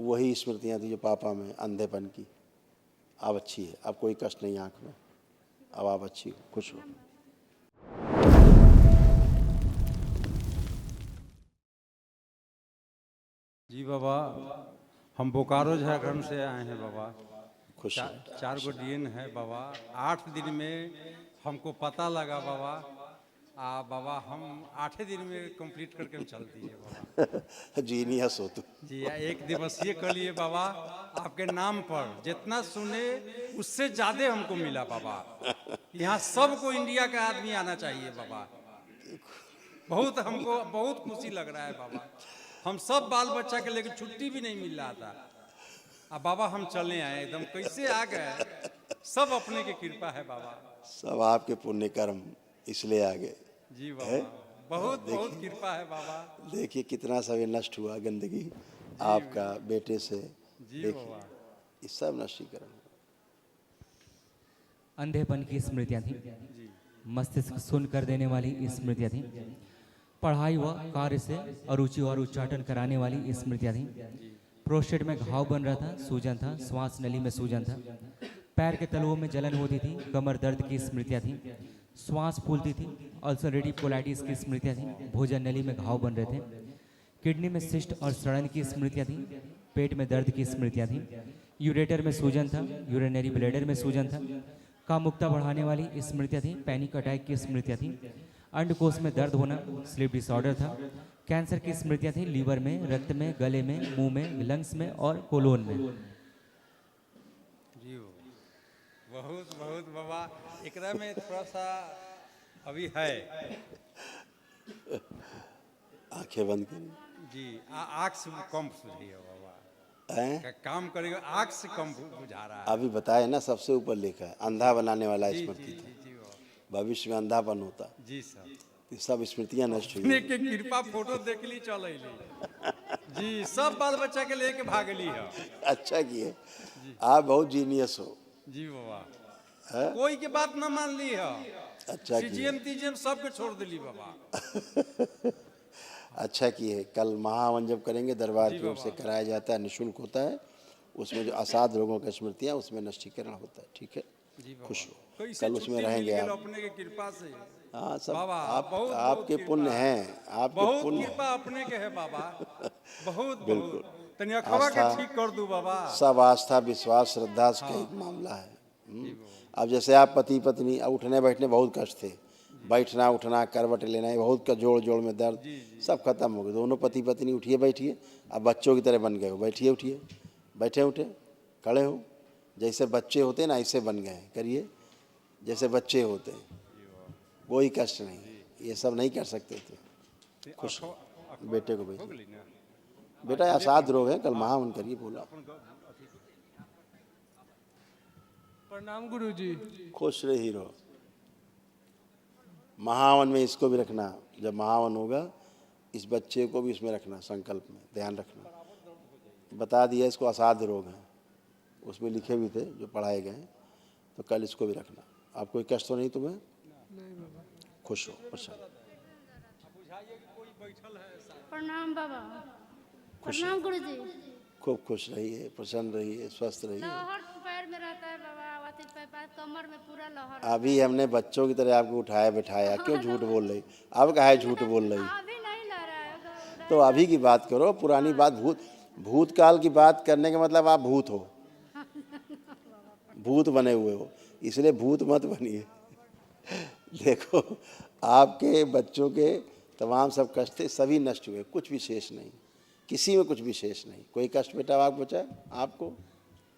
वही स्मृतियाँ थी जो पापा में अंधेपन की। अब अच्छी है, अब कोई कष्ट नहीं आँख में, अब आप अच्छी हो, खुश हो। जी बाबा, हम बोकारो झारखंड से आए हैं बाबा। खुश हो। चार गो डीएन है बाबा। 8 दिन में हमको पता लगा बाबा। बाबा हम 8 दिन में कंप्लीट करके हम चल दिए बाबा। जीनियस हो तुम। जी 1 दिवसीय कर लिए बाबा। आपके नाम पर जितना सुने उससे ज़्यादा हमको मिला बाबा। यहाँ सबको इंडिया का आदमी आना चाहिए बाबा। बहुत हमको बहुत खुशी लग रहा है बाबा। हम सब बाल बच्चा के लेकर छुट्टी भी नहीं मिल रहा था। अब बाबा हम चलने आए एकदम कैसे आ गए। सब अपने की कृपा है बाबा। सब आपके पुण्य कर्म इसलिए आ गए। जी बाबा, बहुत बहुत कृपा है बाबा। देखिए कितना सब नष्ट हुआ गंदगी आपका बेटे से। जी देखिए बाबा, ये सब नष्टीकरण हुआ। अंधेपन की स्मृतियाँ थीं, मस्तिष्क सुन कर देने वाली स्मृतियाँ थीं, पढ़ाई व कार्य से अरुचि और उच्चाटन कराने वाली स्मृतियाँ थीं, प्रोस्टेट में घाव बन रहा था, सूजन था, श्वास नली में सूजन था, पैर के तलुओं में जलन होती थी, कमर दर्द की स्मृतियाँ थीं, श्वास फूलती थी, अल्सरेटिव कोलाइटिस की स्मृतियाँ थीं, भोजन नली में घाव बन रहे थे, किडनी में सिस्ट और सड़न की स्मृतियाँ थीं, पेट में दर्द की स्मृतियाँ थीं, यूरेटर में सूजन था, यूरिनरी ब्लैडर में सूजन था, कामुकता बढ़ाने वाली स्मृतियाँ थीं, पैनिक अटैक की स्मृतियाँ थीं, अंडकोश में दर्द होना, स्लीप डिसऑर्डर था, कैंसर की स्मृतियाँ थीं, लीवर में, रक्त में, गले में, मुंह में, लंग्स में और कोलोन में। जी बाबा, बहुत बहुत बाबा। एकरा में थोड़ा सा अभी है। आंखें बंद करिए। जी आँख से कम सूझी है बाबा। हैं? काम करेगा आँख से कम बुझा रहा है। अभी बताए ना, सबसे ऊपर लिखा है अंधा बनाने वाला जी स्मृति जी था। जी जी बाबा। भविष्य में अंधापन होता, जी सर, ये सब स्मृतियां नष्ट हुई अपने हैं। के कृपा फोटो देख ली चल अली। जी सब बाल बच्चा के लेके भाग ली है। अच्छा किए, आप बहुत जीनियस हो। जी बाबा, है? कोई के बात ना मान ली है। अच्छा किए, सीजीएम तीजीएम सबके छोड़ दिली बाबा। अच्छा किए। कल महावन जब करेंगे दरबार जी की ओर से बाबा। कराया जाता है, निःशुल्क होता है। उसमें जो असाध रोगों की स्मृतियां, उसमें नष्टीकरण होता है। ठीक है, जी बाबा, खुश हो। कैसे कल उसमें छुट्टी रहेंगे मिल गई आप। अपने के कृपा से। हाँ सब बाबा आप बहुत बहुत आपके कृपा पुण्य है। हैं, आपके बहुत पुण्य। कृपा अपने के है बाबा। बहुत बिल्कुल। बहुत तनी अखवा के आस्था, ठीक कर दू बाबा। सब आस्था विश्वास श्रद्धा का एक मामला है। अब जैसे आप पति पत्नी, अब उठने बैठने बहुत कष्ट थे, बैठना उठना करवट लेना, ये बहुत का जोड़ जोड़ में दर्द, सब खत्म हो गया। दोनों पति पत्नी उठिए बैठिए, अब बच्चों की तरह बन गए हो। बैठिए उठिए, बैठे उठे, खड़े हो, जैसे बच्चे होते हैं ना ऐसे बन गए। करिए जैसे बच्चे होते हैं, कोई कष्ट नहीं। ये सब नहीं कर सकते थे। खुश हो। बेटे को भेजिए। बेटा असाध रोग है, कल महावन करिए। बोला प्रणाम गुरुजी। खुश रही रहो। महावन में इसको भी रखना, जब महावन होगा इस बच्चे को भी इसमें रखना, संकल्प में ध्यान रखना। बता दिया इसको असाध्य रोग है, उसमें लिखे भी थे जो पढ़ाए गए, तो कल इसको भी रखना। आप कोई कष्ट तो नहीं तुम्हें? नहीं बाबा। खुश हो, प्रसन्न। प्रणाम बाबा। खुश प्रणाम गुरुजी। खूब खुश रहिए, प्रसन्न रहिए, स्वस्थ रहिए। लहर पैर में रहता है बाबा, अति पैर कमर में पूरा लहर। अभी हमने बच्चों की तरह आपको उठाया बैठाया, क्यों झूठ बोल रही? अब काहे झूठ बोल रही? अभी नहीं लह रहा है तो अभी की बात करो, पुरानी बात। भूतकाल की बात करने का मतलब आप भूत हो, भूत बने हुए हो, इसलिए भूत मत बनिए। देखो आपके बच्चों के तमाम सब कष्ट थे, सभी नष्ट हुए, कुछ विशेष नहीं, किसी में कुछ विशेष नहीं। कोई कष्ट बेटा आप बचा आपको?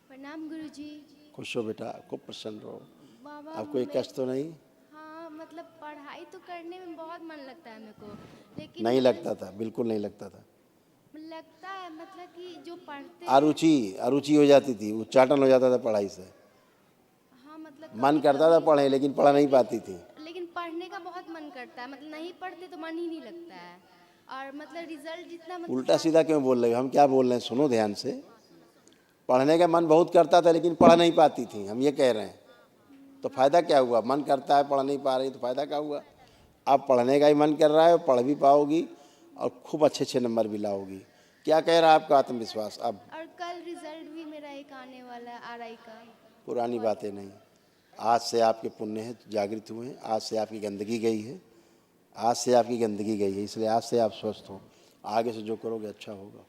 प्रणाम गुरुजी। खुश हो बेटा, खूब प्रसन्न रहो। बाबा आपको एक कष्ट तो नहीं? हाँ मतलब पढ़ाई तो करने में बहुत मन लगता है मेरे को, लेकिन नहीं लगता था, बिल्कुल नहीं लगता था। लगता है मतलब कि जो पढ़ते अरुचि हो जाती थी, उच्चाटन हो जाता था पढ़ाई से। हाँ मतलब मन करता था पढ़े, लेकिन पढ़ नहीं पाती थी। लेकिन पढ़ने का बहुत मन करता है, मतलब नहीं पढ़ते तो मन ही नहीं लगता है। और मतलब रिजल्ट जितना मतलब उल्टा सीधा क्यों बोल रहे हो? हम क्या बोल रहे हैं सुनो ध्यान से। पढ़ने का मन बहुत करता था, लेकिन पढ़ नहीं पाती थी, हम ये कह रहे हैं। तो फायदा क्या हुआ? मन करता है, पढ़ नहीं पा रही, तो फायदा क्या हुआ? अब पढ़ने का ही मन कर रहा है, पढ़ भी पाओगी और खूब अच्छे अच्छे नंबर भी लाओगी। क्या कह रहा है आपका आत्मविश्वास? अब और कल रिजल्ट भी मेरा एक आने वाला है आरआई का। पुरानी बातें नहीं, आज से आपके पुण्य है, जागृत हुए हैं, आज से आपकी गंदगी गई है, आज से आपकी गंदगी गई है, इसलिए आज से आप स्वस्थ हो। आगे से जो करोगे अच्छा होगा,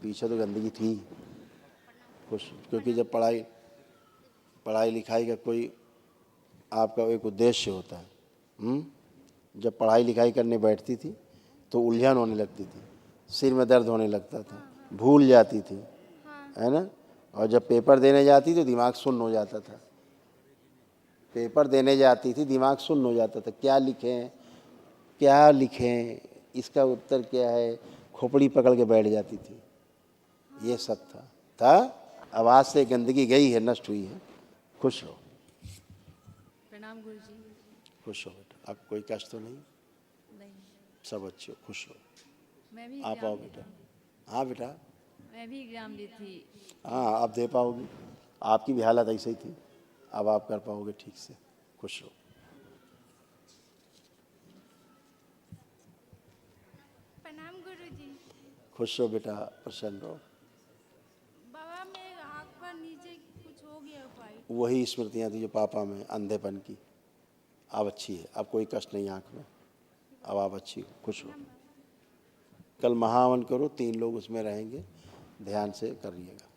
पीछे तो गंदगी थी कुछ, क्योंकि जब पढ़ाई लिखाई का कोई आपका एक उद्देश्य होता है। जब पढ़ाई लिखाई करने बैठती थी तो उलझन होने लगती थी, सिर में दर्द होने लगता था, भूल जाती थी, है ना। और जब पेपर देने जाती तो दिमाग सुन्न हो जाता था, पेपर देने जाती थी दिमाग सुन्न हो जाता था, क्या लिखें, इसका उत्तर क्या है, खोपड़ी पकड़ के बैठ जाती थी। ये सब था। अब आज से गंदगी गई है, नष्ट हुई है। खुश रहो। प्रणाम गुरुजी। खुश हो बेटा, अब कोई कष्ट तो नहीं? नहीं, सब अच्छे हो, खुश हो। मैं भी आप एग्जाम आओ दी बेटा। थी। हाँ बेटा, मैं भी एग्जाम दी थी। हाँ अब दे पाओगी, आपकी भी हालत ऐसे ही थी, अब आप कर पाओगे ठीक से। खुश रहो। प्रणाम गुरुजी। खुश रहो बेटा, प्रसन्न रहो। बाबा मेरे आँख पर नीचे कुछ हो गया भाई। वही स्मृतियाँ थी जो पापा में अंधेपन की, अब अच्छी है, अब कोई कष्ट नहीं आँख में, अब आप अच्छी हो, खुश हो। कल महावन करो, 3 लोग उसमें रहेंगे, ध्यान से करिएगा।